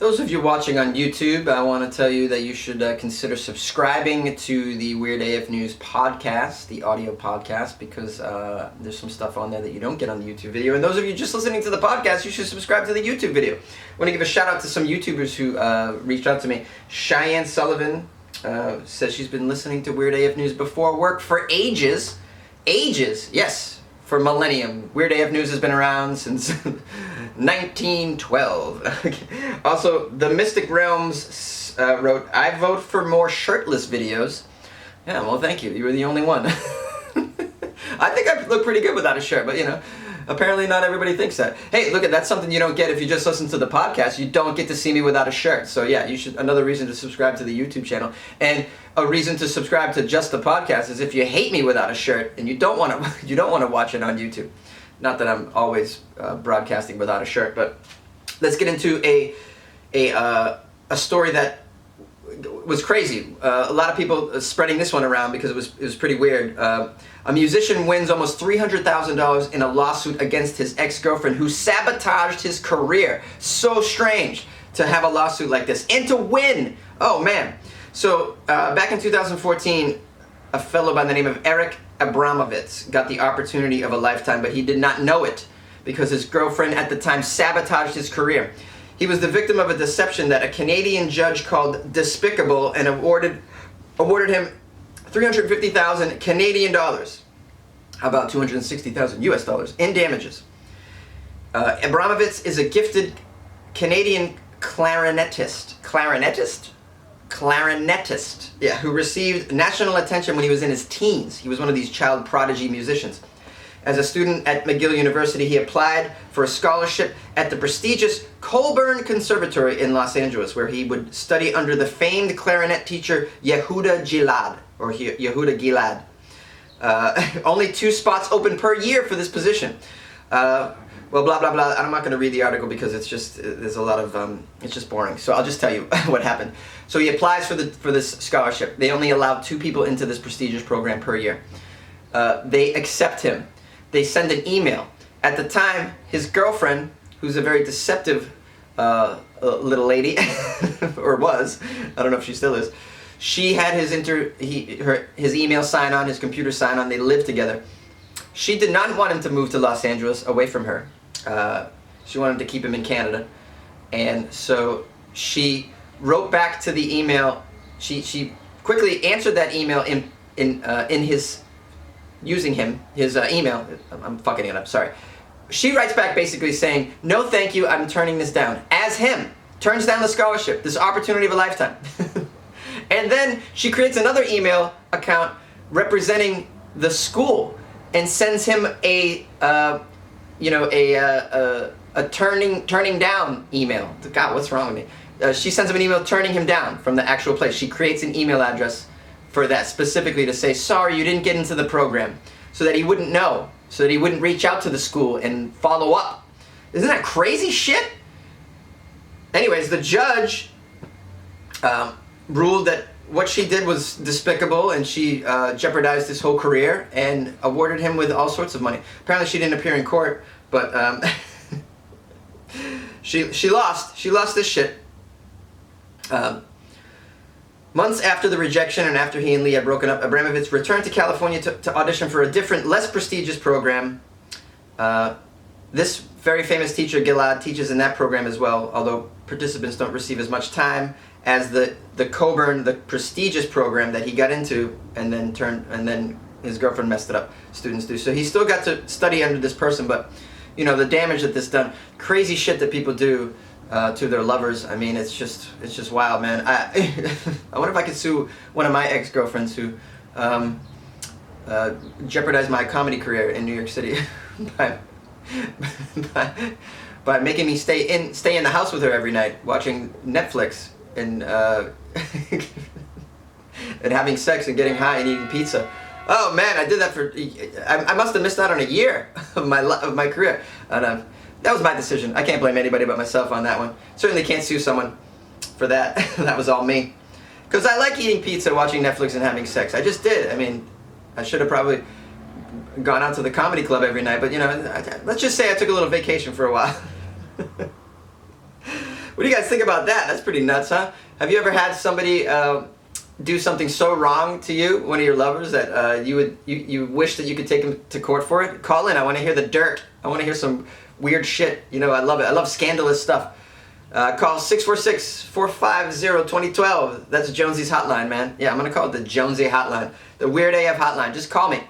Those of you watching on YouTube, I want to tell you that you should consider subscribing to the Weird AF News podcast, the audio podcast, because there's some stuff on there that you don't get on the YouTube video. And those of you just listening to the podcast, you should subscribe to the YouTube video. I want to give a shout out to some YouTubers who reached out to me. Cheyenne Sullivan says she's been listening to Weird AF News before work for ages. Ages, yes, for millennium. Weird AF News has been around since 1912. Also, the Mystic Realms wrote, I vote for more shirtless videos. Yeah, well, thank you. You were the only one. I think I look pretty good without a shirt, but you know, apparently not everybody thinks that. Hey, look, that's something you don't get if you just listen to the podcast. You don't get to see me without a shirt. So yeah, you should. Another reason to subscribe to the YouTube channel, and a reason to subscribe to just the podcast is if you hate me without a shirt and you don't want to watch it on YouTube. Not that I'm always broadcasting without a shirt, but let's get into a story that was crazy. A lot of people spreading this one around because it was pretty weird. A musician wins almost $300,000 in a lawsuit against his ex-girlfriend who sabotaged his career. So strange to have a lawsuit like this and to win. Oh man. So back in 2014, a fellow by the name of Eric Abramovitz got the opportunity of a lifetime, but he did not know it because his girlfriend at the time sabotaged his career. He was the victim of a deception that a Canadian judge called despicable and awarded him 350,000 Canadian dollars, about 260,000 US dollars in damages. Abramovitz is a gifted Canadian clarinetist, yeah, who received national attention when he was in his teens. He was one of these child prodigy musicians. As a student at McGill University, he applied for a scholarship at the prestigious Colburn Conservatory in Los Angeles, where he would study under the famed clarinet teacher Yehuda Gilad. Only 2 spots open per year for this position. Well, blah, blah, blah. I'm not going to read the article because it's just, there's a lot of, it's just boring. So I'll just tell you what happened. So he applies for this scholarship. They only allow 2 people into this prestigious program per year. They accept him. They send an email. At the time, his girlfriend, who's a very deceptive little lady, or was, I don't know if she still is, she had his email sign on, his computer sign on. They lived together. She did not want him to move to Los Angeles away from her. She wanted to keep him in Canada. And so she wrote back to the email. She quickly answered that email in his, using his email. I'm fucking it up, sorry. She writes back basically saying, no thank you, I'm turning this down. As him, turns down the scholarship, this opportunity of a lifetime. And then she creates another email account representing the school and sends him a turning down email. God, what's wrong with me? She sends him an email turning him down from the actual place. She creates an email address for that specifically to say, sorry, you didn't get into the program, so that he wouldn't know, so that he wouldn't reach out to the school and follow up. Isn't that crazy shit? Anyways, the judge ruled that what she did was despicable, and she jeopardized his whole career and awarded him with all sorts of money. Apparently she didn't appear in court, but she lost this shit. Months after the rejection and after he and Lee had broken up, Abramovitz returned to California to audition for a different, less prestigious program. This very famous teacher, Gilad, teaches in that program as well, although participants don't receive as much time as the Coburn, the prestigious program that he got into, and then his girlfriend messed it up. Students do. So he still got to study under this person, but you know the damage that this done, crazy shit that people do to their lovers. I mean, it's just wild, man. I wonder if I could sue one of my ex-girlfriends who jeopardized my comedy career in New York City by making me stay in the house with her every night, watching Netflix and and having sex and getting high and eating pizza. Oh man, I did that for. I must have missed out on a year of my career, and that was my decision. I can't blame anybody but myself on that one. Certainly can't sue someone for that. That was all me. Because I like eating pizza, watching Netflix, and having sex. I just did. I mean, I should have probably gone out to the comedy club every night, but you know, let's just say I took a little vacation for a while. What do you guys think about that? That's pretty nuts, huh? Have you ever had somebody do something so wrong to you, one of your lovers, that you wish that you could take them to court for it? Call in. I want to hear the dirt. I want to hear some weird shit. You know, I love it. I love scandalous stuff. Call 646-450-2012. That's Jonesy's hotline, man. Yeah, I'm going to call it the Jonesy hotline. The Weird AF hotline. Just call me.